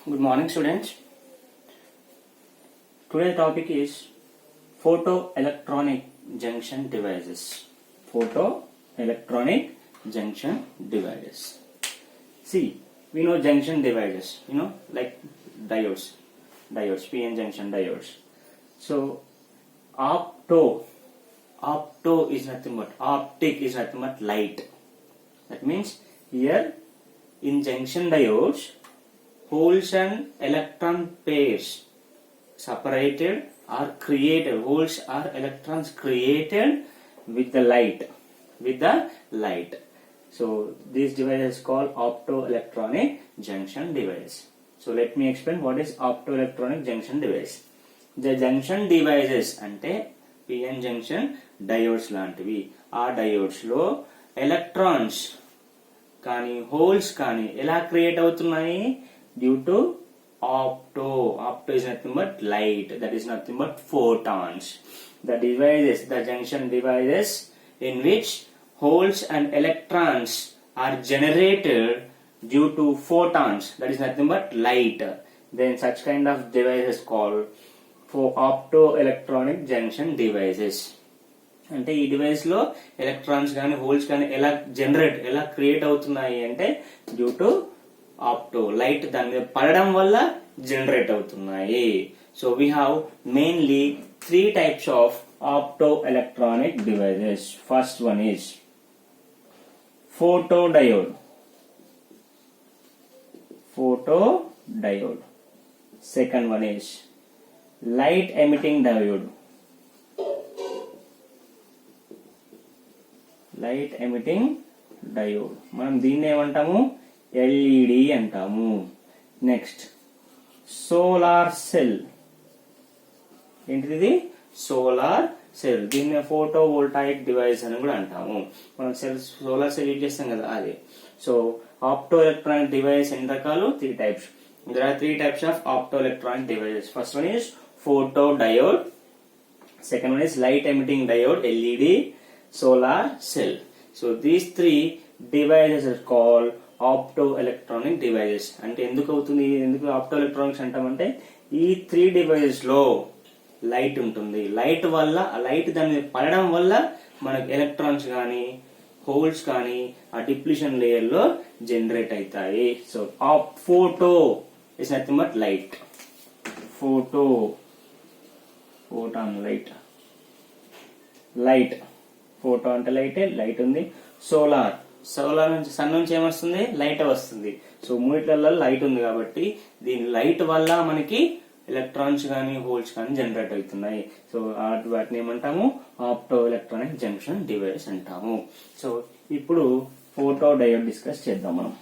Good morning, students. Today's topic is photoelectronic junction devices. Photoelectronic junction devices. See, we know junction devices, like diodes, PN junction diodes. So, opto is nothing but, optic is nothing but light. That means here in junction diodes, holes and electron pairs separated or created, holes or electrons created with the light. So this device is called optoelectronic junction device. So let me explain what is optoelectronic junction device. The junction devices అంటే PN junction diodes లాంటివి. ఆ diodes లో electrons కానీ holes కానీ ఎలా create అవుతున్నాయి? Due to opto is nothing but light, that is nothing but photons. The junction devices in which holes and electrons are generated due to photons, that is nothing but light. Then such kind of devices called for optoelectronic junction devices. అంటే ఈ device లో electrons కానీ holes కానీ ఎలా create అవుతున్నాయి అంటే due to opto, light దాని మీద పడడం వల్ల జనరేట్ అవుతున్నాయి. So we have mainly 3 types of optoelectronic devices. First one is photodiode. Second one is light emitting diode. మనం దీన్ని ఏమంటాము? LED అంటాము. Next solar cell. ఏంటిది? Solar cell. దీన్ని ఫోటో వోల్టాయిక్ డివైస్ అని కూడా అంటాము. మనం సోలార్ సెల్ యూజ్ చేస్తాం కదా, అది. సో ఆప్టో ఎలక్ట్రానిక్ డివైస్ ఎన్ని రకాలు? 3 types. There are 3 types of optoelectronic devices. First one is photodiode. Second one is light emitting diode, LED. Solar cell. So these 3 devices are called optoelectronic devices. అంటే ఎందుకు optoelectronics అంటామంటే ఈ 3 devices లో light ఉంటుంది. Light దాని మీద పడడం వల్ల మనకు ఎలక్ట్రాన్స్ కానీ హోల్స్ కానీ ఆ డిప్లీషన్ లేయర్ లో జనరేట్ అవుతాయి. So photo is nothing but light. Photon light. Photo అంటే లైట్ ఉంది. సోలార్ నుంచి సన్ నుంచి ఏమొస్తుంది? లైట్ వస్తుంది. సో మూడిట్లలో లైట్ ఉంది కాబట్టి దీని లైట్ వల్ల మనకి ఎలక్ట్రాన్స్ కానీ హోల్స్ కానీ జనరేట్ అవుతున్నాయి. సో వాటిని ఏమంటాము? ఆప్టో ఎలక్ట్రానిక్ జంక్షన్ డివైస్ అంటాము. సో ఇప్పుడు ఫోటో డయోడ్ డిస్కస్ చేద్దాం మనం.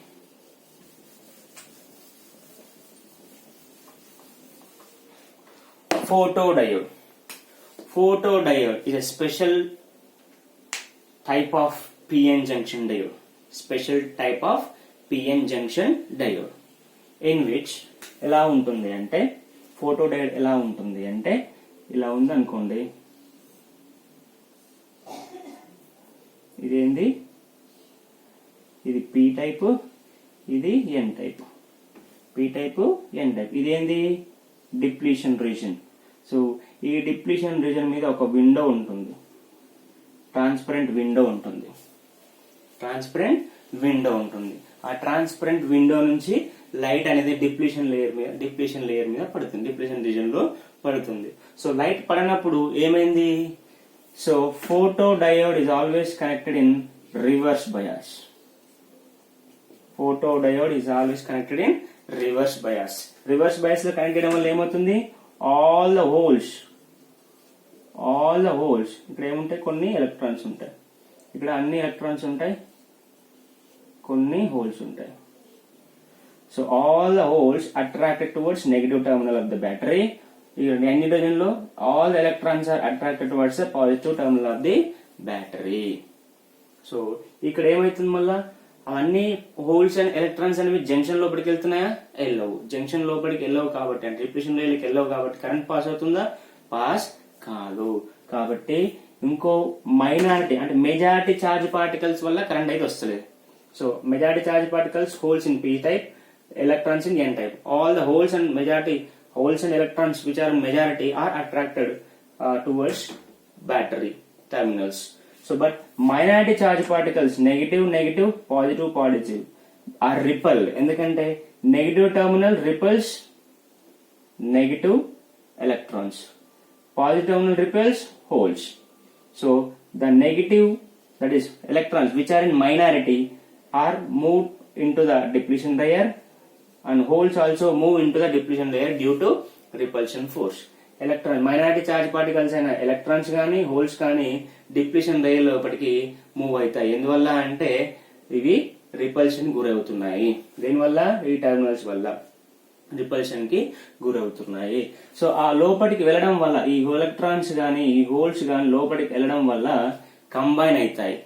Photodiode is a special type of PN junction diode. In which ఎలా ఉంటుంది అంటే ఫోటోడయోడ్ ఎలా ఉంటుంది అంటే ఇలా ఉంది అనుకోండి. ఇదేంది? ఇది P టైప్, ఇది N టైప్. ఇదేంది? Depletion reason. సో ఈ డిప్లీషన్ రీజన్ మీద ఒక విండో ఉంటుంది, ట్రాన్స్పరెంట్ విండో ఉంటుంది. ఆ ట్రాన్స్పరెంట్ విండో నుంచి లైట్ అనేది డిప్లీషన్ లేయర్ మీద పడుతుంది, డిప్లీషన్ రీజన్ లో పడుతుంది. సో లైట్ పడినప్పుడు ఏమైంది? So photodiode is always connected in reverse bias. Reverse bias లో కనెక్ట్ చేయడం వల్ల ఏమవుతుంది? ఆల్ ద హోల్స్ ఇక్కడ ఏముంటాయి? కొన్ని ఎలక్ట్రాన్స్ ఉంటాయి. ఇక్కడ అన్ని ఎలక్ట్రాన్స్ ఉంటాయి, కొన్ని హోల్స్ ఉంటాయి. So all the holes attracted towards negative terminal of the battery. N hydrogen lo all the electrons are attracted towards the positive terminal of the battery. So ikkada emaitundi malla అవన్నీ holes and electrons అనేవి junction లోపలికి వెళ్తున్నాయా? వెళ్ళవు. Junction లోపలికి వెళ్ళవు కాబట్టి అంటే depletion లేయర్కి వెళ్ళవు కాబట్టి కరెంట్ పాస్ అవుతుందా? పాస్ కాదు. కాబట్టి ఇంకో మైనారిటీ అంటే మెజారిటీ చార్జ్ పార్టికల్స్ వల్ల కరెంట్ అయితే వస్తలేదు. So majority charge particles holes in P type, electrons in n type. All the holes and electrons which are majority are attracted towards battery terminals. So but minority charge particles negative positive are repelled. ఎందుకంటే negative terminal repels negative electrons, positive terminal repels holes. So the negative, that is electrons which are in minority, are moved into the depletion layer, and holes also move into the depletion layer due to repulsion force. Electron minority charge particles అయిన electrons కానీ holes కానీ depletion layer లోపలికి move అవుతాయి. ఎందువల్ల అంటే ఇవి repulsion గురవుతున్నాయి. దీనివల్ల ఈ టెర్మినల్స్ వల్ల రిపల్షన్ కి గురవుతున్నాయి. సో ఆ లోపలికి వెళ్ళడం వల్ల ఈ ఎలక్ట్రాన్స్ గానీ ఈ హోల్స్ గానీ లోపలికి వెళ్ళడం వల్ల కంబైన్ అవుతాయి.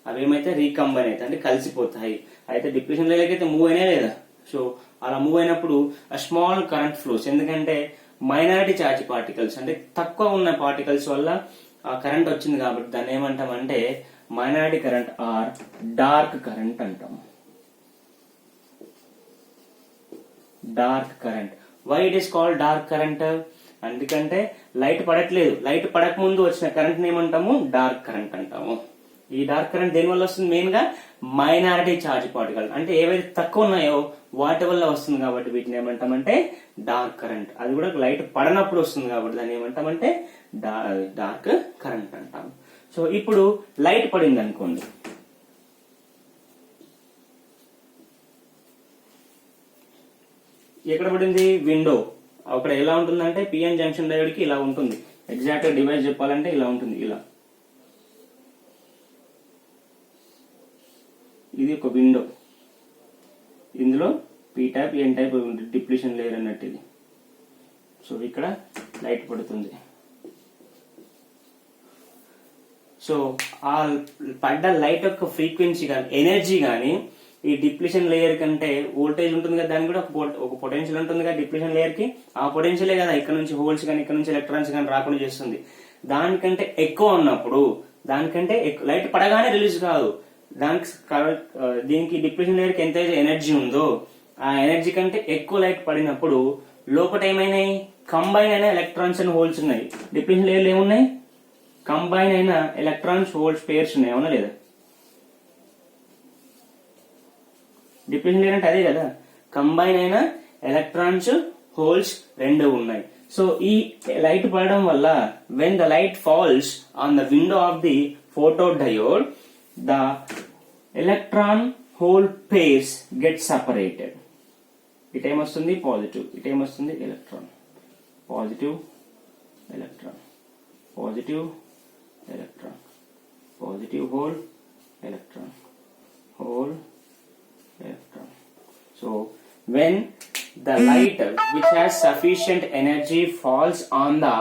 అవి ఏమైతే రీకంబైన్ అవుతాయి, అంటే కలిసిపోతాయి. అయితే డిప్లీషన్ లేయర్ అయితే మూవ్ అయినా లేదా. సో అలా మూవ్ అయినప్పుడు ఆ స్మాల్ కరెంట్ ఫ్లోస్, ఎందుకంటే మైనారిటీ చార్జ్ పార్టికల్స్ అంటే తక్కువ ఉన్న పార్టికల్స్ వల్ల ఆ కరెంట్ వచ్చింది కాబట్టి దాన్ని ఏమంటామంటే minority current or dark current అంటాం. Dark current. Why it is called dark current? ఎందుకంటే లైట్ పడట్లేదు, లైట్ పడక ముందు వచ్చిన కరెంట్ ఏమంటాము డార్క్ కరెంట్ అంటాము. ఈ డార్క్ కరెంట్ దేని వల్ల వస్తుంది? మెయిన్ గా మైనారిటీ చార్జ్ పార్టికల్ అంటే ఏవైతే తక్కువ ఉన్నాయో వాటి వల్ల వస్తుంది కాబట్టి వీటిని ఏమంటామంటే డార్క్ కరెంట్. అది కూడా లైట్ పడనప్పుడు వస్తుంది కాబట్టి దాన్ని ఏమంటామంటే డార్క్ కరెంట్ అంటాం. సో ఇప్పుడు లైట్ పడింది అనుకోండి, ఎక్కడ పడింది? విండో. అక్కడ ఎలా ఉంటుందంటే పిఎన్ జంక్షన్ డయోడ్ కి ఇలా ఉంటుంది. ఎగ్జాక్ట్ గా డివైస్ చెప్పాలంటే ఇలా ఉంటుంది. ఇలా ఇది ఒక విండో, ఇందులో P type N type depletion layer అన్నట్టు ఇది. సో ఇక్కడ లైట్ పడుతుంది. సో ఆ పడ్డ లైట్ యొక్క ఫ్రీక్వెన్సీ కానీ ఎనర్జీ కానీ ఈ డిప్లీషన్ లేయర్ కంటే వోల్టేజ్ ఉంటుంది కదా, దానికి కూడా ఒక పొటెన్షియల్ ఉంటుంది కదా డిప్లీషన్ లేయర్ కి. ఆ పొటెన్షియలే కదా ఇక్కడ నుంచి హోల్స్ కానీ ఇక్కడ నుంచి ఎలక్ట్రాన్స్ కానీ రాకుండా చేస్తుంది. దానికంటే ఎక్కువ ఉన్నప్పుడు, దానికంటే లైట్ పడగానే రిలీజ్ కాదు, దీనికి డిప్లీషన్ లేయర్ కి ఎంతైతే ఎనర్జీ ఉందో ఆ ఎనర్జీ కంటే ఎక్కువ లైట్ పడినప్పుడు లోపల ఏమైనాయి? కంబైన్ అయిన ఎలక్ట్రాన్స్ అండ్ హోల్స్ ఉన్నాయి. డిప్లీషన్ లేయర్ ఏమున్నాయి? కంబైన్ అయిన ఎలక్ట్రాన్స్ హోల్స్ పేర్స్ ఉన్నాయి, అవునా లేదా? డిప్లీషన్ లేయర్ అంటే అదే కదా, కంబైన్ అయిన ఎలక్ట్రాన్స్ హోల్స్ రెండు ఉన్నాయి. సో ఈ లైట్ పడడం వల్ల when the light falls on the window of the photodiode, the electron hole pairs get separated. ఇటేమొస్తుంది పాజిటివ్, ఇటేమొస్తుంది electron, positive electron, positive electron, positive hole electron, hole electron. So when the light which has sufficient energy falls on the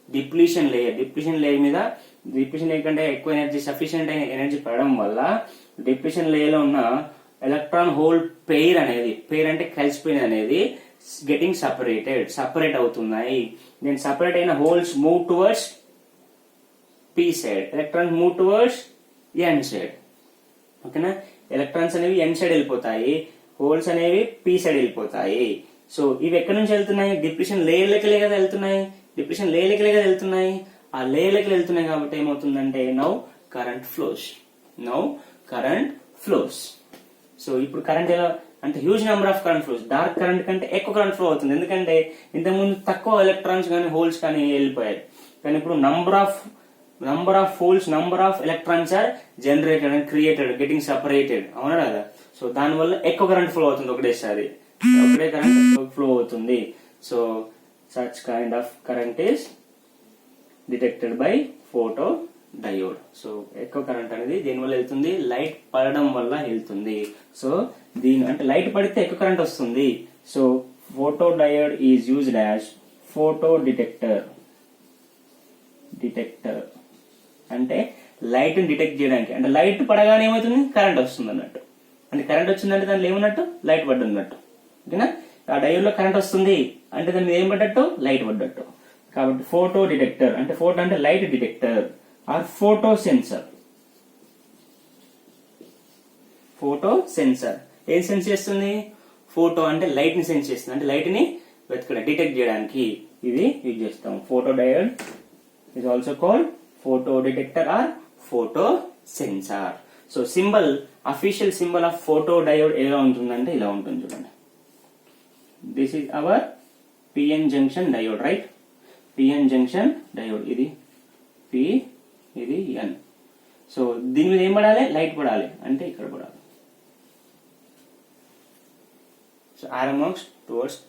depletion layer మీద depletion layer కంటే ఎక్కువ energy, sufficient అయిన energy పడడం వల్ల depletion layer లో ఉన్న electron hole pair అనేది, pair అంటే కలిసిపోయిన అనేది గెటింగ్ సపరేట్ అవుతున్నాయి. దెన్ సపరేట్ అయిన holes move towards P side, electrons move towards N side. ఓకేనా? ఎలక్ట్రాన్స్ అనేవి ఎన్ సైడ్ వెళ్ళిపోతాయి, హోల్స్ అనేవి పీ సైడ్ వెళ్ళిపోతాయి. సో ఇవి ఎక్కడి నుంచి వెళ్తున్నాయి? డిప్లీషన్ లేయర్ లెక్కలే కదా వెళ్తున్నాయి, డిప్లీషన్ లేయర్ లెక్కలే కదా వెళ్తున్నాయి. ఆ లేయర్లకి వెళ్తున్నాయి కాబట్టి ఏమవుతుందంటే నౌ కరెంట్ ఫ్లోస్. సో ఇప్పుడు కరెంట్ ఎలా అంటే huge number of current flows. Dark current కంటే ఎక్కువ కరెంట్ ఫ్లో అవుతుంది, ఎందుకంటే ఇంతకుముందు తక్కువ ఎలక్ట్రాన్స్ కానీ హోల్స్ కానీ వెళ్ళిపోయాయి. కానీ ఇప్పుడు number of holes, number of electrons are generated and created, getting separated, అవునా కదా? సో దానివల్ల ఎక్కువ కరెంట్ ఫ్లో అవుతుంది, ఒకటే కరెంట్ ఫ్లో అవుతుంది. So such kind of current is detected by photodiode. So ఎక్కువ కరెంట్ అనేది దేని వల్ల వెళ్తుంది? లైట్ పడడం వల్ల వెళ్తుంది. సో దీని అంటే లైట్ పడితే ఎక్కువ కరెంట్ వస్తుంది. So photo diode is used as photo detector అంటే లైట్ ని డిటెక్ట్ చేయడానికి. అంటే లైట్ పడగానే ఏమవుతుంది? కరెంట్ వస్తుంది అన్నట్టు. అంటే కరెంట్ వచ్చిందంటే దాంట్లో ఏమన్నట్టు? లైట్ పడ్డన్నట్టు. ఓకేనా? ఆ డయోడ్ లో కరెంట్ వస్తుంది అంటే దాని మీద ఏం పడ్డట్టు? లైట్ పడ్డట్టు. కాబట్టి ఫోటో డిటెక్టర్ అంటే ఫోటో అంటే light detector are photo sensor. ఏం సెన్స్ చేస్తుంది? ఫోటో అంటే లైట్ ని సెన్స్ చేస్తుంది, అంటే లైట్ ని డిటెక్ట్ చేయడానికి ఇది యూజ్ చేస్తాం. Photo diode is also called photo detector or photo sensor. So symbol, official symbol of photo diode ఎలా ఉంటుందంటే ఇలా ఉంటుంది చూడండి. This is our PN junction diode, right? PN junction diode, ఇది పి, ఇది ఎన్. సో దీని మీద ఏం పడాలి? లైట్ పడాలి, అంటే ఇక్కడ పడాలి. సో ఆరో మార్క్స్ టువర్డ్స్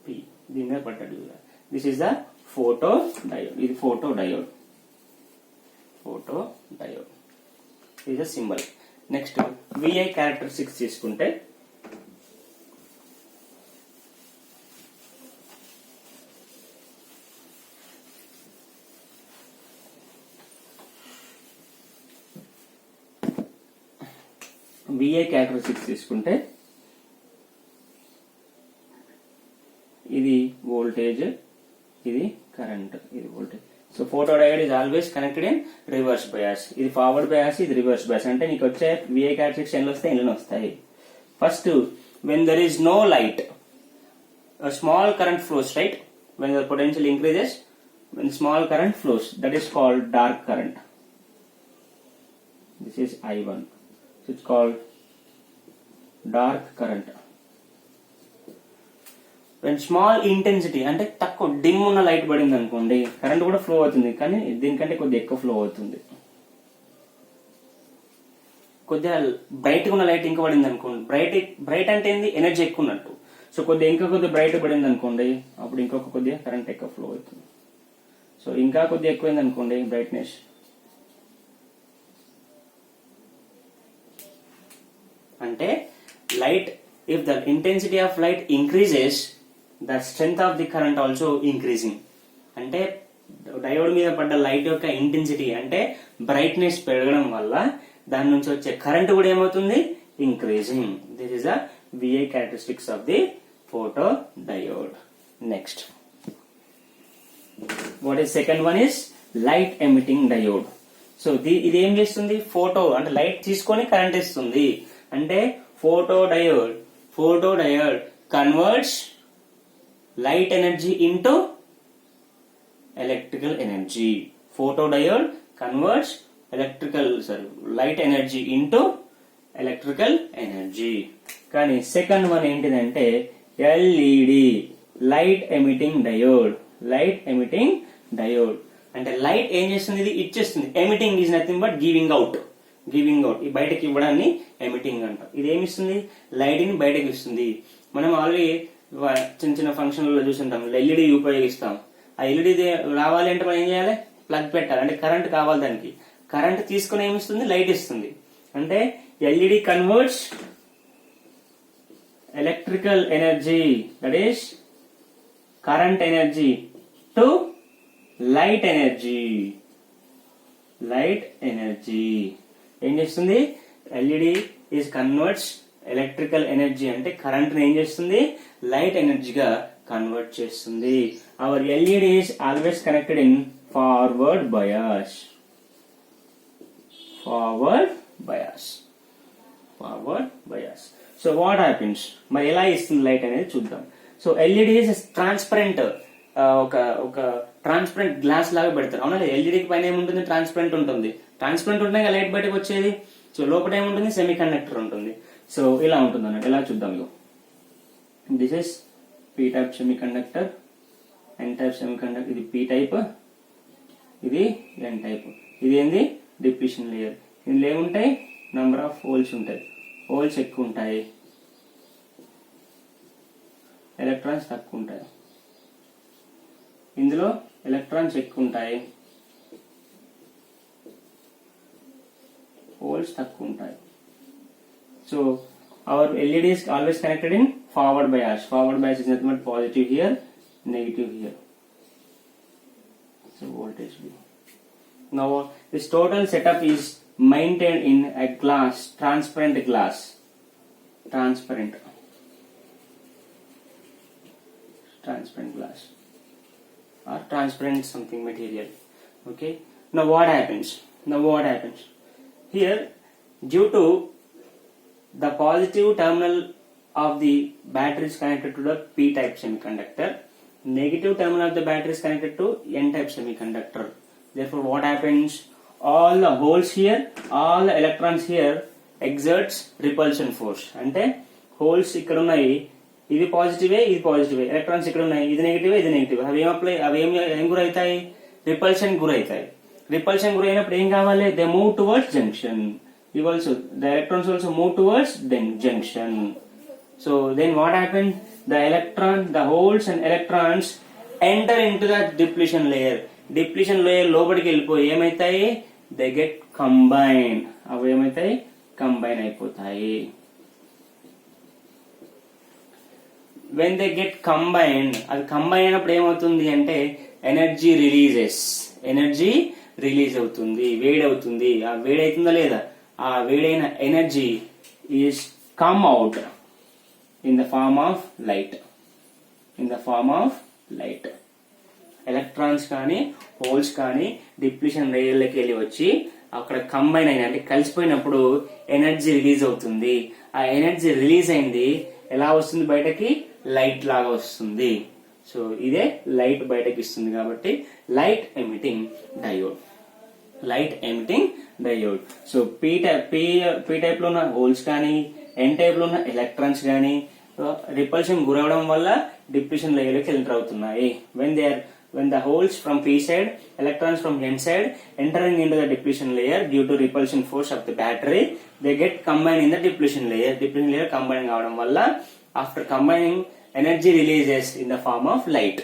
పి, దీని మీద పడ్డట్టు చూడాలి. This is the photodiode, ఇది ఫోటో డయోడ్, ఫోటో డయోడ్ ఇది the symbol. Next VI characteristics తీసుకుంటే ఇది వోల్టేజ్, ఇది కరెంట్, ఇది voltage. So photodiode is always connected in reverse bias. ఇది ఫార్వర్డ్ బయాస్, ఇది రివర్స్ బయాస్. అంటే నీకు వచ్చే విఐ క్యారెక్టరిస్టిక్స్ ఎన్ని వస్తాయి? ఎన్ని వస్తాయి? First, when there is no light, small current flows, right? When the potential increases, when small current flows, that is called dark current. This is I1, so it's called dark current. When small intensity, అంటే తక్కువ dim ఉన్న light పడింది అనుకోండి, current కూడా flow అవుతుంది, కానీ దీనికంటే కొద్దిగా ఎక్కువ ఫ్లో అవుతుంది. కొద్దిగా బ్రైట్ ఉన్న లైట్ ఇంకా పడింది అనుకోండి, బ్రైట్ అంటే ఏంది? ఎనర్జీ ఎక్కువ ఉన్నట్టు. సో కొద్దిగా బ్రైట్ పడింది అనుకోండి, అప్పుడు ఇంకొక కొద్దిగా కరెంట్ ఎక్కువ ఫ్లో అవుతుంది. సో ఇంకా కొద్దిగా ఎక్కువైంది అనుకోండి బ్రైట్నెస్, అంటే light, if the intensity of light increases, the strength of the current also increasing. అంటే డయోడ్ మీద పడ్డ లైట్ యొక్క ఇంటెన్సిటీ అంటే బ్రైట్నెస్ పెరగడం వల్ల దాని నుంచి వచ్చే కరెంట్ కూడా ఏమవుతుంది? Increasing. This is the VI characteristics of the photodiode. Next, what is second one is light emitting diode. So ఇది ఏం చేస్తుంది? ఫోటో అంటే లైట్ తీసుకొని కరెంట్ ఇస్తుంది. అంటే photo diode converts light energy into electrical energy. Photo diode converts light energy into electrical energy. కానీ second one ఏంటిదంటే LED, light emitting diode. Light emitting diode అంటే లైట్ ఏం చేస్తుంది? ఇది ఇచ్చేస్తుంది. Emitting is nothing but giving out. ఈ బయటకి ఇవ్వడాన్ని emitting అంట. ఇది ఏమిస్తుంది? లైట్ ని బయటకి ఇస్తుంది. మనం ఆల్రెడీ చిన్న ఫంక్షన్లలో చూస్తుంటాం, ఎల్ఈడి ఉపయోగిస్తాం. ఆ ఎల్ఈడి రావాలి అంటే మనం ఏం చేయాలి? ప్లగ్ పెట్టాలి, అంటే కరెంట్ కావాలి. దానికి కరెంట్ తీసుకుని ఏమిస్తుంది? లైట్ ఇస్తుంది. అంటే LED converts electrical energy, that is current energy to light energy. ఏం చేస్తుంది? LED is converts electrical energy అంటే కరెంట్ ఏం చేస్తుంది? లైట్ ఎనర్జీగా కన్వర్ట్ చేస్తుంది. Our LED is always connected in forward bias. So what happens? మరి ఎలా ఇస్తుంది లైట్ అనేది చూద్దాం. సో ఎల్ఈడి ఈజ్ ట్రాన్స్పరెంట్, ఒక ట్రాన్స్పరెంట్ గ్లాస్ లాగా పెడతారు. అవునా? ఎల్ఈడికి పైన ఏముంటుంది? ట్రాన్స్పరెంట్ ఉంటుంది. ట్రాన్స్పరెంట్ ఉంటే లైట్ బయటకు వచ్చేది. సో లోపల ఏముంటుంది? సెమీ కండక్టర్ ఉంటుంది. సో ఇలా ఉంటుంది అన్నట్టు. ఎలా చూద్దాం? This is P type semiconductor, N type semiconductor. ఇది పీ టైప్, ఇది ఎన్ టైప్. ఇది ఏంది? Depletion layer. ఇందులో ఏముంటాయి? నంబర్ ఆఫ్ హోల్స్ ఉంటాయి. హోల్స్ ఎక్కువ ఉంటాయి, ఎలక్ట్రాన్స్ తక్కువ ఉంటాయి. ఇందులో ఎలక్ట్రాన్స్ ఎక్కువ ఉంటాయి, హోల్స్ తక్కువ ఉంటాయి. So our LED is always connected in forward bias. Forward bias is nothing but positive here, negative here. So voltage V. Now this total setup is maintained in a glass, transparent glass. Transparent glass or transparent something material. Okay. Now what happens? Here, due to the positive terminal of the battery is connected to the p-type semiconductor. Negative terminal of the battery is connected to n-type semiconductor. Therefore, what happens? All the holes here, all the electrons here exerts repulsion force. అంటే holes ఇక్కడ ఉన్నాయి, ఇది పాజిటివే ఇది పాజిటివే, electrons ఇక్కడ ఉన్నాయి, ఇది నెగిటివే ఇది negative. అవి ఏం గురవుతాయి? రిపల్షన్ గురవుతాయి. రిపల్షన్ గురైనప్పుడు ఏం కావాలి? They move towards junction. ఇవి also the electrons also move towards junction. So then what happen? the holes and electrons enter into the depletion layer. Depletion layer లోపలికి వెళ్ళిపోయి ఏమైతాయి? They get combine. అవి ఏమైతాయి? Combine అయిపోతాయి. When they get combined, అది combine అయినప్పుడు ఏమవుతుంది అంటే energy release అవుతుంది, వేడి అవుతుంది. ఆ వేడి అవుతుందా లేదా? ఆ వేడైన energy is come out in the form of light. Electrons కానీ హోల్స్ కానీ డిప్లీషన్ లేయర్లకి వెళ్ళి వచ్చి అక్కడ కంబైన్ అయిన అంటే కలిసిపోయినప్పుడు ఎనర్జీ రిలీజ్ అవుతుంది. ఆ ఎనర్జీ రిలీజ్ అయింది ఎలా వస్తుంది బయటకి? లైట్ లాగా వస్తుంది. సో ఇదే లైట్ బయటకి ఇస్తుంది కాబట్టి light emitting diode. So P type లో ఉన్న హోల్స్ కానీ ఎన్ టైప్ లో ఉన్న ఎలక్ట్రాన్స్ కానీ రిపల్షన్ గురవడం వల్ల డిప్లీషన్ లేయర్కి ఎంటర్ అవుతున్నాయి. when the holes from p side, electrons from n side entering into the depletion layer due to repulsion force of the battery, they get combined in the depletion layer. Depletion layer combine కావడం వల్ల after combining energy releases in the form of light.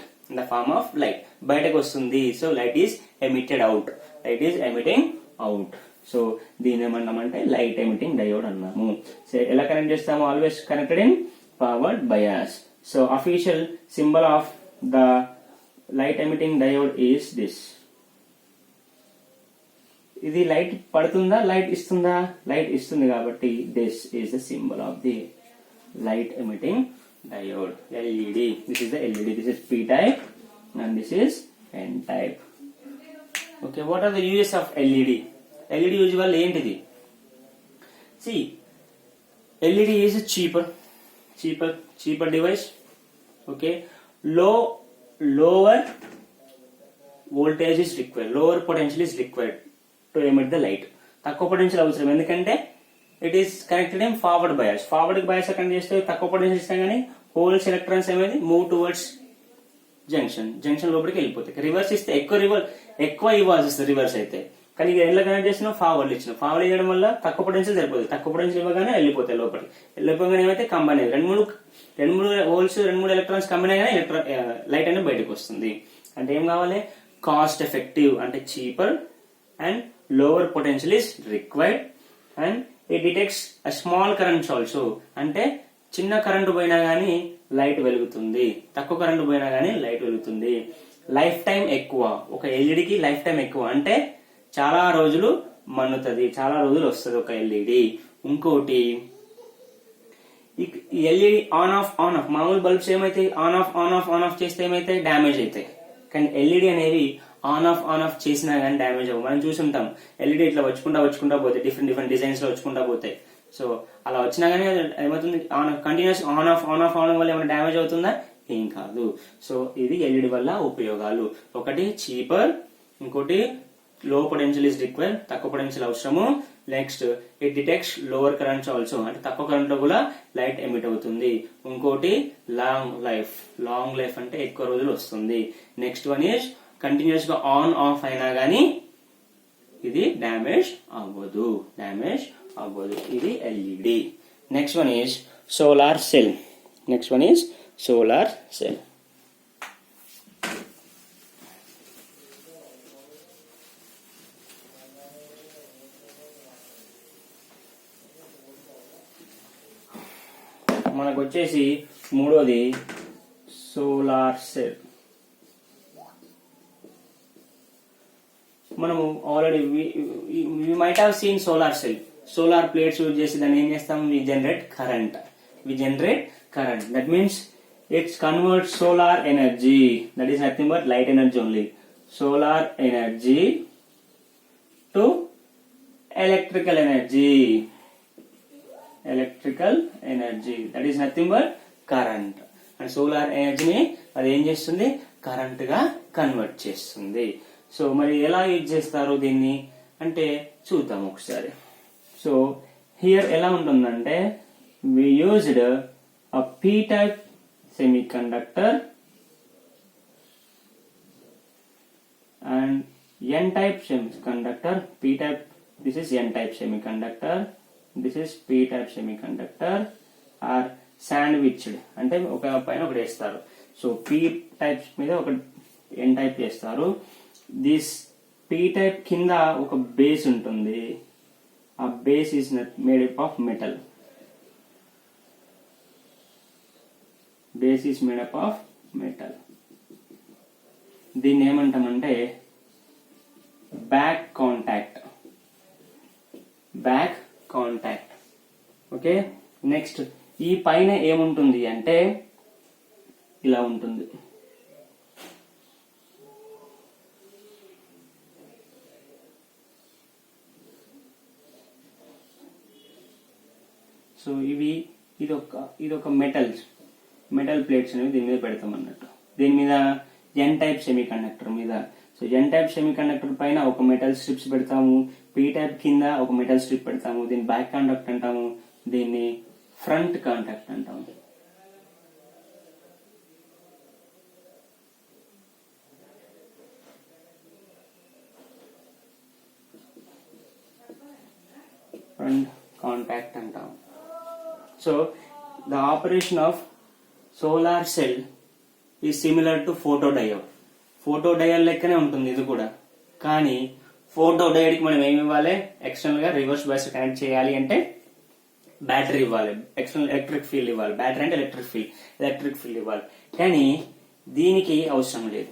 బయటకు వస్తుంది. So light is emitting out. So దీని ఏమన్నామంటే light emitting diode అన్నాము. So ఎలా connect చేస్తాము? Always connected in forward bias. So official symbol of the light emitting diode is this. ఇది light పడుతుందా? Light ఇస్తుందా? లైట్ ఇస్తుంది కాబట్టి this is the symbol of the light emitting diode. LED. This is the LED. This is P type and this is N type. Okay, what are the uses of LED? LED use వల్ల ఏంటిది? LED is cheaper device. Okay, lower voltage is required, lower potential is required to emit the light. తక్కువ potential అవసరం, ఎందుకంటే it is connected in forward bias. Forward bias connect చేస్తే తక్కువ potential ఇస్తాం కానీ holes electrons ఏమైంది మూవ్ టువర్డ్స్ జంక్షన్ లోపలికి వెళ్ళిపోతాయి. రివర్స్ ఇస్తే ఎక్కువ ఇవ్వాల్సి వస్తుంది రివర్స్ అయితే. కానీ ఎలా కనెక్ట్ చేసినా ఫార్వర్డ్ ఇచ్చిన ఫార్వర్డ్ ఇవ్వడం వల్ల తక్కువ పొటెన్షియల్ సరిపోతుంది. తక్కువ పొటెన్షియల్ ఇవ్వగానే వెళ్ళిపోతాయి లోపలికి. వెళ్ళిపోగానే ఏమైతే కంబైన్ అయ్యి రెండు మూడు హోల్స్ 2-3 ఎలక్ట్రాన్స్ కంబైన్ అయినా లైట్ అనేది బయటకు వస్తుంది. అంటే ఏం కావాలి? కాస్ట్ ఎఫెక్టివ్ అంటే cheaper and lower potential is required and it detects a small currents also. అంటే చిన్న కరెంటు పోయినా గానీ లైట్ వెలుగుతుంది, తక్కువ కరెంటు పోయినా గానీ లైట్ వెలుగుతుంది. లైఫ్ టైం ఎక్కువ, ఒక ఎల్ఈడికి లైఫ్ టైం ఎక్కువ. అంటే చాలా రోజులు మన్నుతుంది, చాలా రోజులు వస్తుంది ఒక ఎల్ఈడి. ఇంకోటి ఎల్ఈడి ఆన్ ఆఫ్ మామూలు బల్బ్స్ ఏమైతే ఆన్ ఆఫ్ చేస్తే ఏమైతే డ్యామేజ్ అవుతాయి. కానీ ఎల్ఈడి అనేవి ఆన్ ఆఫ్ చేసినా కానీ డ్యామేజ్ అవ్వవు. మనం చూసుంటాం ఎల్ఈడి ఇట్లా వచ్చుకుంటా పోతాయి, డిఫరెంట్ డిజైన్స్ లో వచ్చుకుంటా పోతాయి. సో అలా వచ్చినా కానీ ఏమవుతుంది? కంటిన్యూస్ ఆన్ ఆఫ్ అవడం వల్ల ఏమైనా డ్యామేజ్ అవుతుందా? ఏం కాదు. సో ఇది ఎల్ఈడి వల్ల ఉపయోగాలు. ఒకటి చీపర్, ఇంకోటి లో పొటెన్షియల్ ఇస్ రిక్వైర్డ్, తక్కువ పొటెన్షియల్ అవసరము. Next it detects lower currents also, అంటే తక్కువ కరెంట్ లో కూడా లైట్ ఎమిట్ అవుతుంది. ఇంకోటి లాంగ్ లైఫ్ అంటే ఎక్కువ రోజులు వస్తుంది. నెక్స్ట్ వన్ ఈజ్ కంటిన్యూస్ గా ఆన్ ఆఫ్ అయినా గానీ ఇది డ్యామేజ్ అవ్వదు. ఇది LED. Next one is solar cell. మనకు వచ్చేసి మూడోది సోలార్ సెల్. మనము already we might have seen solar cell. Solar plates use చేసి దాన్ని ఏం చేస్తాం? We generate current. That means it converts solar energy, that is nothing but light energy only, solar energy to electrical energy. Electrical energy, that is nothing but current. And solar ఎనర్జీని అది ఏం చేస్తుంది, current గా convert చేస్తుంది. So మరి ఎలా use చేస్తారు దీన్ని అంటే చూద్దాం ఒకసారి. సో హియర్ ఎలా ఉంటుందంటే we used a p-type semiconductor and n-type semiconductor. p-type, this is n-type semiconductor, this is p-type semiconductor are sandwiched అంటే ఒక పైన ఒకటి వేస్తారు. సో p type మీద ఒక n type చేస్తారు. దిస్ p type కింద ఒక బేస్ ఉంటుంది. ఆ base is made up of metal. Base is made up of metal. దీన్ని ఏమంటామంటే back contact. Back contact. Okay, next ఈ పైన ఏముంటుంది అంటే ఇలా ఉంటుంది. సో ఇదొక మెటల్ ప్లేట్స్ అనేవి దీని మీద పెడతాం అన్నట్టు. దీని మీద ఎన్ టైప్ సెమీ కండక్టర్ మీద. So N type semiconductor పైన ఒక మెటల్ స్ట్రిప్స్ పెడతాము, పీ టైప్ కింద ఒక మెటల్ స్ట్రిప్ పెడతాము. దీన్ని బ్యాక్ కాంటాక్ట్ అంటాము, దీన్ని ఫ్రంట్ కాంటాక్ట్ అంటాము. ఫ్రంట్ కాంటాక్ట్ అంటాము. So the operation of solar cell ఈ సిమిలర్ టు ఫోటోడయోడ్. ఫోటోడయోడ్ లెక్కనే ఉంటుంది ఇది కూడా. కానీ ఫోటోడయోడ్ కి మనం ఏమి ఇవ్వాలి, ఎక్స్టర్నల్ గా రివర్స్ బయాస్ కనెక్ట్ చేయాలి అంటే బ్యాటరీ ఇవ్వాలి, ఎక్స్టర్నల్ ఎలక్ట్రిక్ ఫీల్డ్ ఇవ్వాలి. బ్యాటరీ అంటే ఎలక్ట్రిక్ ఫీల్డ్ ఇవ్వాలి. కానీ దీనికి అవసరం లేదు.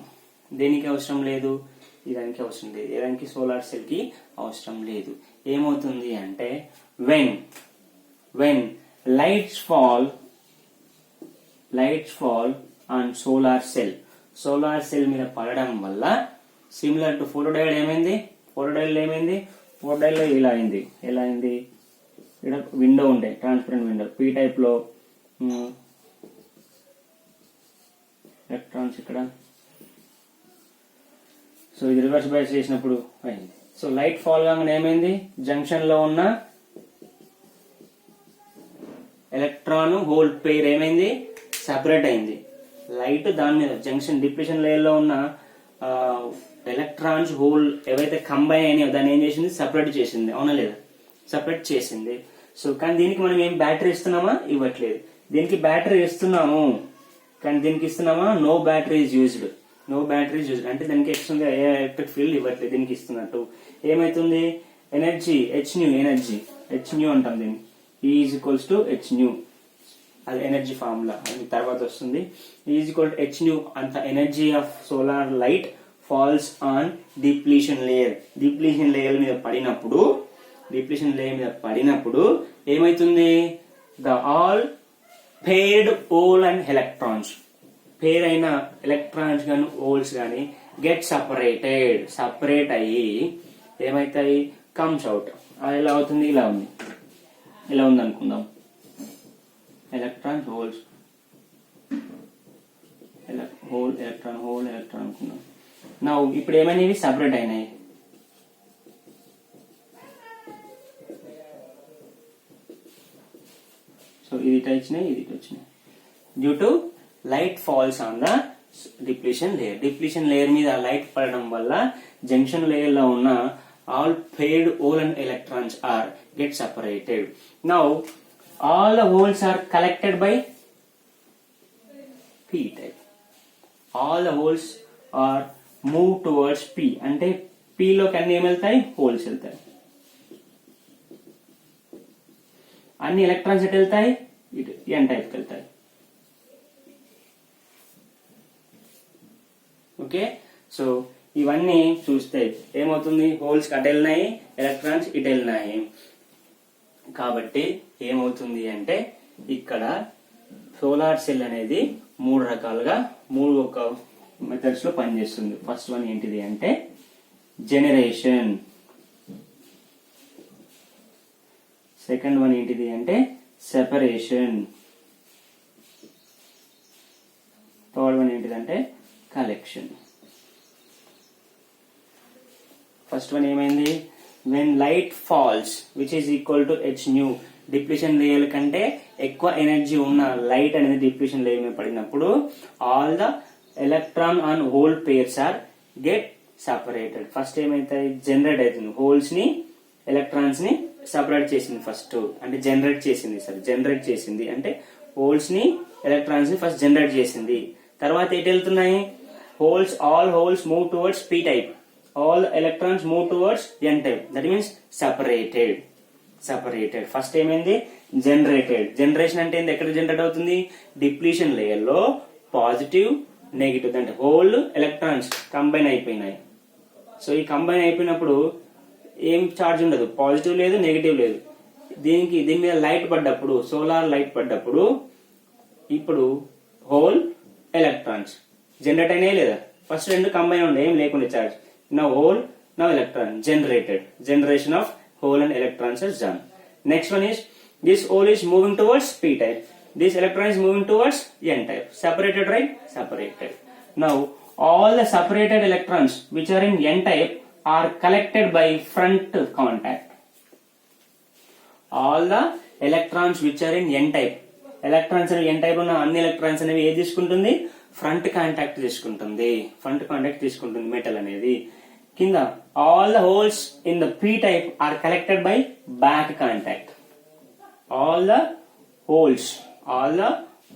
దేనికి అవసరం లేదు, ఇదానికి అవసరం లేదు. ఏదానికి, సోలార్ సెల్ కి అవసరం లేదు. ఏమవుతుంది అంటే when lights fall on solar cell మీద పడడం వల్ల సిమిలర్ టు ఫోటోడయోడ్ ఏమైంది, ఫోటోడయోడ్ లో ఇలా అయింది. ఇక్కడ విండో ఉండే ట్రాన్స్పరెంట్ విండో పీ టైప్ లో ఎలక్ట్రాన్స్ ఇక్కడ. సో ఇది రివర్స్ బయాస్ చేసినప్పుడు అయింది. సో లైట్ ఫాల్ కాగానే ఏమైంది, జంక్షన్ లో ఉన్న ఎలక్ట్రాన్ హోల్ పెయిర్ ఏమైంది, సపరేట్ అయింది. లైట్ దాని మీద జంక్షన్ డిప్రెషన్ లేయర్ లో ఉన్న ఎలక్ట్రాన్స్ హోల్ ఏవైతే కంబైన్ అయినాయో దాన్ని ఏం చేసింది, సపరేట్ చేసింది. అవునా లేదా, సపరేట్ చేసింది. సో కానీ దీనికి మనం ఏం బ్యాటరీ ఇస్తున్నామా, ఇవ్వట్లేదు. దీనికి బ్యాటరీ ఇస్తున్నాము కానీ దీనికి ఇస్తున్నామా, నో బ్యాటరీ ఈజ్ యూజ్డ్ అంటే దానికి ఎక్స్టర్నల్ ఎలక్ట్రిక్ ఫీల్డ్ ఇవ్వట్లేదు. దీనికి ఇస్తున్నట్టు ఏమైతుంది, ఎనర్జీ హెచ్ న్యూ అంటాం దీన్ని. E is equals to h nu, అది ఎనర్జీ ఫార్ములా, అది తర్వాత వస్తుంది. E is equal to h nu. అంత energy of solar light falls on depletion layer మీద పడినప్పుడు ఏమైతుంది, the all paired hole and electrons, pair అయిన ఎలక్ట్రాన్స్ గాని హోల్స్ గాని గెట్ సపరేట్ అయ్యి ఏమైతాయి, కమ్స్ అవుట్. అది ఎలా అవుతుంది, ఇలా ఉంది అనుకుందాం. ఎలక్ట్రాన్ హోల్స్ ఎలక్ట్రాన్ అనుకుందాం. నా ఇప్పుడు ఏమైనవి, సపరేట్ అయినాయి. సో ఇది ఇటు వచ్చినాయి due to light falls on the depletion layer మీద లైట్ పడడం వల్ల జంక్షన్ లేయర్ లో ఉన్న all paired hole and electrons are get separated. Now all the holes are collected by p type. All the holes are moved towards p. అంటే p లోకి అన్ని ఏమి వెళ్తాయి, హోల్స్ వెళ్తాయి. అన్ని ఎలక్ట్రాన్స్ ఎటు వెళ్తాయి, ఇటు n టైప్ వెళ్తాయి. ఓకే, సో ఇవన్నీ చూస్తే ఏమవుతుంది, హోల్స్ అటు వెళ్ళినాయి, ఎలక్ట్రాన్స్ ఇటు వెళ్ళినాయి. కాబట్టి ఏమవుతుంది అంటే ఇక్కడ సోలార్ సెల్ అనేది మూడు రకాలుగా ఒక మెథడ్స్ లో పనిచేస్తుంది. ఫస్ట్ వన్ ఏంటిది అంటే జనరేషన్, సెకండ్ వన్ ఏంటిది అంటే సెపరేషన్. థర్డ్ వన్ ఏంటిదంటే కలెక్షన్. ఫస్ట్ వన్ ఏమైంది, when light falls which is equal to H nu, depletion layer కంటే ఎక్కువ ఎనర్జీ ఉన్న లైట్ అనేది డిప్లీషన్ లేయర్ మీద పడినప్పుడు all the electron and hole pairs are get separated. First ఏమైతాయి, generate అవుతుంది, హోల్స్ ని ఎలక్ట్రాన్స్ ని సపరేట్ చేసింది ఫస్ట్, అంటే జనరేట్ చేసింది అంటే హోల్స్ ని ఎలక్ట్రాన్స్ ని ఫస్ట్ జనరేట్ చేసింది. తర్వాత ఎటు వెళ్తున్నాయి, all holes move towards p type, all electrons move towards n type, that means separated. First ఏమైంది, జనరేషన్ అంటే ఎక్కడ జనరేట్ అవుతుంది, డిప్లీషన్ లేయర్ లో పాజిటివ్ నెగిటివ్ అంటే హోల్ ఎలక్ట్రాన్స్ కంబైన్ అయిపోయినాయి. సో ఈ కంబైన్ అయిపోయినప్పుడు ఏం చార్జ్ ఉండదు, పాజిటివ్ లేదు నెగిటివ్ లేదు. దీని మీద లైట్ పడ్డప్పుడు, సోలార్ లైట్ పడ్డప్పుడు ఇప్పుడు హోల్ ఎలక్ట్రాన్స్ జనరేట్ అయినాయి లేదా, ఫస్ట్ రెండు కంబైన్ ఉండే ఏం లేకుండా charge. Now hole, now electron generated. Generation of hole and electrons is done. Next one is, this hole is moving towards p type. This electron is moving towards n type. Separated, right? Separated. Now all the separated electrons which are in n type are collected by front contact. All the electrons which are in n type. Electrons in n type ఉన్న అన్ని electrons అనేవి ఏది తీసుకుంటుంది, front contact తీసుకుంటుంది metal అనేది. కింద all the holes in the p type are collected by back contact. All the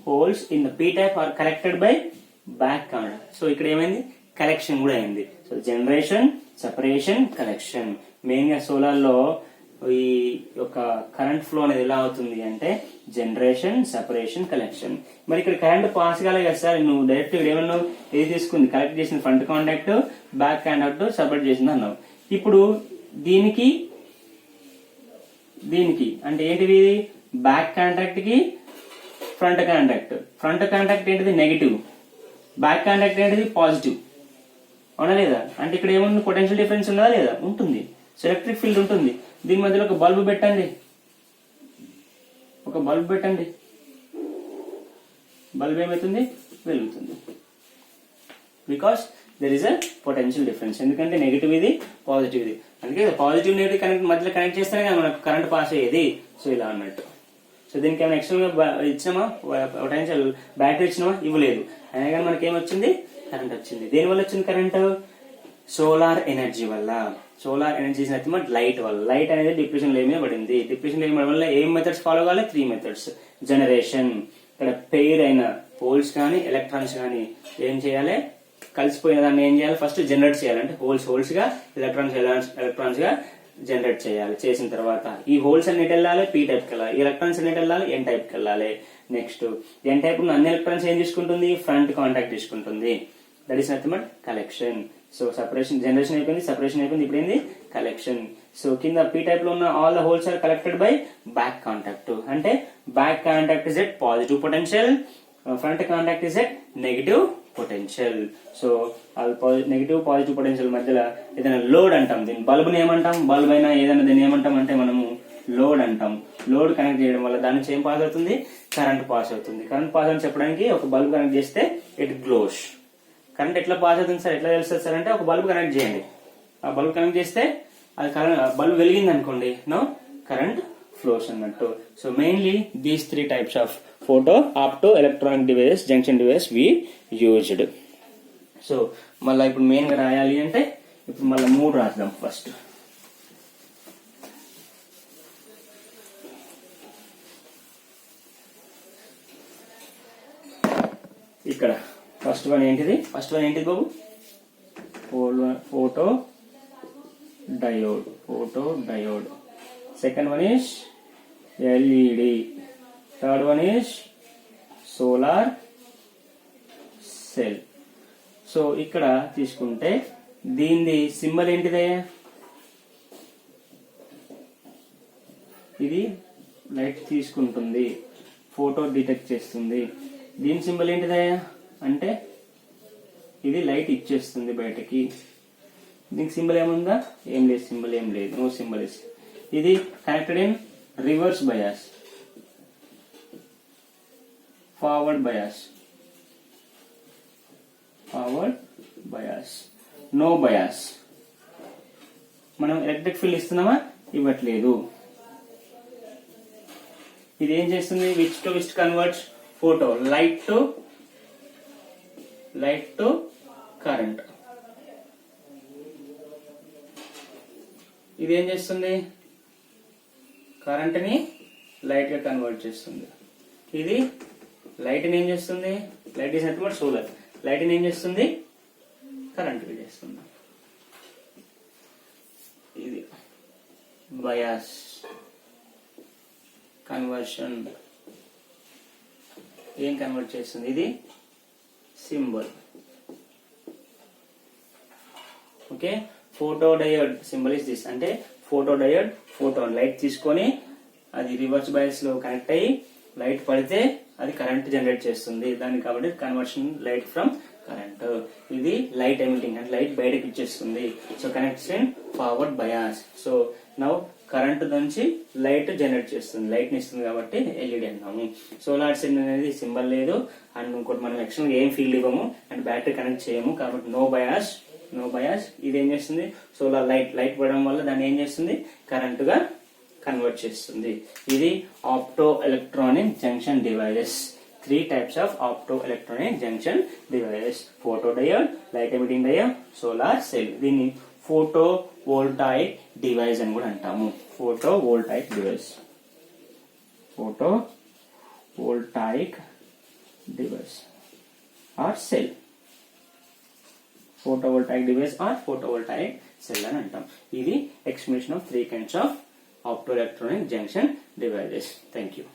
holes in the p type are collected by back contact. So ఇక్కడ ఏమైంది, కలెక్షన్ కూడా అయింది. So generation, separation, collection. Main గా solar లో ఈ యొక్క current flow అనేది ఎలా అవుతుంది అంటే జనరేషన్, సెపరేషన్, కలెక్షన్. మరి ఇక్కడ కరెంట్ పాస్ కాలే కదా సార్, నువ్వు డైరెక్ట్ ఏమన్నా ఏది తీసుకుంది, కలెక్ట్ చేసిన front contact, back contact separate చేసింది అన్నావు. ఇప్పుడు దీనికి అంటే ఏంటిది, బ్యాక్ కాంటాక్ట్ కి ఫ్రంట్ కాంటాక్ట్ ఏంటిది నెగిటివ్, బ్యాక్ కాంటాక్ట్ ఏంటిది పాజిటివ్, అవునా లేదా? అంటే ఇక్కడ ఏమన్నా పొటెన్షియల్ డిఫరెన్స్ ఉన్నదా లేదా, ఉంటుంది. సో ఎలక్ట్రిక్ ఫీల్డ్ ఉంటుంది. దీని మధ్యలో ఒక బల్బు పెట్టండి, బల్బ్ ఏమవుతుంది, వెలుగుతుంది. Because there is a potential difference. ఎందుకంటే నెగిటివ్ ఇది, పాజిటివ్ ఇది. అందుకే పాజిటివ్ నెగిటివ్ మధ్యలో కనెక్ట్ చేస్తేనే కదా మనకు కరెంట్ పాస్ అయ్యేది. సో ఇలా అన్నట్టు. సో దీనికి ఏమైనా ఎక్స్ట్రా ఇచ్చినామా, పొటెన్షియల్ బ్యాటరీ ఇచ్చినామా, ఇవ్వలేదు. అయినా కానీ మనకి ఏమొచ్చింది, కరెంట్ వచ్చింది. దేని వల్ల వచ్చింది కరెంట్, సోలార్ ఎనర్జీ వల్ల. సోలార్ ఎనర్జీ లైట్ వల్ల. లైట్ అనేది డిప్లీషన్ లేయర్ మీద పడింది. డిప్లీషన్ లేయర్ వల్ల ఏం మెథడ్స్ ఫాలో కావాలి, 3 మెథడ్స్. జనరేషన్, ఇక్కడ పెయిర్ అయిన హోల్స్ కానీ ఎలక్ట్రాన్స్ కానీ ఏం చేయాలి, కలిసిపోయిన దాన్ని ఏం చేయాలి, ఫస్ట్ జనరేట్ చేయాలి. అంటే హోల్స్ గా, ఎలక్ట్రాన్స్ గా జనరేట్ చేయాలి. చేసిన తర్వాత ఈ హోల్స్ అన్నిటి వెళ్ళాలి, p టైప్ కి వెళ్ళాలి. ఈ ఎలక్ట్రాన్స్ అన్నిటి వెళ్ళాలి, n టైప్ కి వెళ్ళాలి. నెక్స్ట్ n టైప్ ఉన్న అన్ని ఎలక్ట్రాన్స్ ఏం తీసుకుంటుంది, ఫ్రంట్ కాంటాక్ట్ తీసుకుంటుంది. That is nothing but collection. So generation అయిపోయింది, సెపరేషన్ అయిపోయింది, ఇప్పుడు ఏంది కలెక్షన్. సో కింద p టైప్ లో ఉన్న all the holes are collected by back contact. అంటే back contact is at positive potential, front contact is at negative potential. So negative positive potential మధ్యలో ఏదైనా లోడ్ అంటాం. దీని బల్బుని ఏమంటాం, బల్బ్ అయినా ఏదైనా దీన్ని ఏమంటాం అంటే మనము లోడ్ అంటాం. లోడ్ కనెక్ట్ చేయడం వల్ల దాని నుంచి ఏం పాస్ అవుతుంది, కరెంట్ పాస్ అవుతుంది. కరెంట్ పాస్ అని చెప్పడానికి ఒక బల్బ్ కనెక్ట్ చేస్తే ఇట్ గ్లోస్. కరెంట్ ఎట్లా పాస్ అవుతుంది సార్, ఎట్లా తెలుస్తుంది సార్ అంటే ఒక బల్బ్ కనెక్ట్ చేయండి. ఆ బల్బ్ కనెక్ట్ చేస్తే అది బల్బ్ వెలిగింది అనుకోండి, నో కరెంట్ ఫ్లోస్ అన్నట్టు. So mainly these 3 types of photo optoelectronic device junction device we used. సో మళ్ళీ ఇప్పుడు మెయిన్ గా రాయాలి అంటే ఇప్పుడు మళ్ళీ 3 రాద్దాం. ఫస్ట్ ఇక్కడ ఫస్ట్ వన్ ఏంటిది బాబు, photodiode. Second one is LED. Third one is solar cell. So ఇక్కడ తీసుకుంటే దీని సింబల్ ఏంటిదే, ఇది లైట్ తీసుకుంటుంది, ఫోటో డిటెక్ట్ చేస్తుంది. దీని సింబల్ ఏంటిదే అంటే ఇది లైట్ ఇచ్చేస్తుంది బయటకి. దీనికి సింబల్ ఏముందా, ఏం లేదు, సింబల్ ఏం లేదు, నో సింబల్ ఇస్. ఇది connected in reverse bias. Forward bias, no bias. మనం ఎలక్ట్రిక్ ఫీల్డ్ ఇస్తున్నామా? ఇవ్వట్లేదు. ఇది ఏం చేస్తుంది? Which to which converts photo, light to current. ఇది ఏం చేస్తుంది? కరెంట్ ని లైట్ గా కన్వర్ట్ చేస్తుంది. ఇది లైట్ ని ఏం చేస్తుంది? Light is nothing but solar. Light ని ఏం చేస్తుంది? కరెంట్ గా చేస్తుంది. ఇది బయాస్ కన్వర్షన్. ఏం కన్వర్ట్ చేస్తుంది? ఇది symbol. Okay, photo diode symbol is this. అంటే ఫోటో డయోడ్ ఫోటోన్ లైట్ తీసుకొని అది రివర్స్ బయాస్ లో కనెక్ట్ అయ్యి లైట్ పడితే అది కరెంట్ జనరేట్ చేస్తుంది. దాన్ని కాబట్టి కన్వర్షన్ లైట్ ఫ్రమ్ కరెంట్. ఇది లైట్ ఎమిటింగ్ అంటే లైట్ బయటకు ఇచ్చేస్తుంది. So connection forward bias. So now current నుంచి లైట్ జనరేట్ చేస్తుంది, లైట్ ని ఇస్తుంది కాబట్టి ఎల్ఈడి అన్నాము. సోలార్ సెల్ అనేది సింబల్ లేదు అండ్ ఇంకోటి మనం ఎక్స్టర్నల్ ఏం ఫీల్డ్ ఇవ్వము అండ్ బ్యాటరీ కనెక్ట్ చేయము కాబట్టి నో బయాస్. ఇది ఏం చేస్తుంది? సోలార్ లైట్ పడడం వల్ల దాన్ని ఏం చేస్తుంది? కరెంట్ గా కన్వర్ట్ చేస్తుంది. ఇది opto electronic junction devices. 3 types of optoelectronic junction devices: photodiode, light emitting diode, solar cell. దీన్ని ఫోటోవోల్టాయిక్ డివైస్ అని కూడా అంటాము. Photovoltaic device are cell. photovoltaic device or photovoltaic cell అని అంటాం. ఇది explanation of 3 kinds of optoelectronic junction devices. Thank you.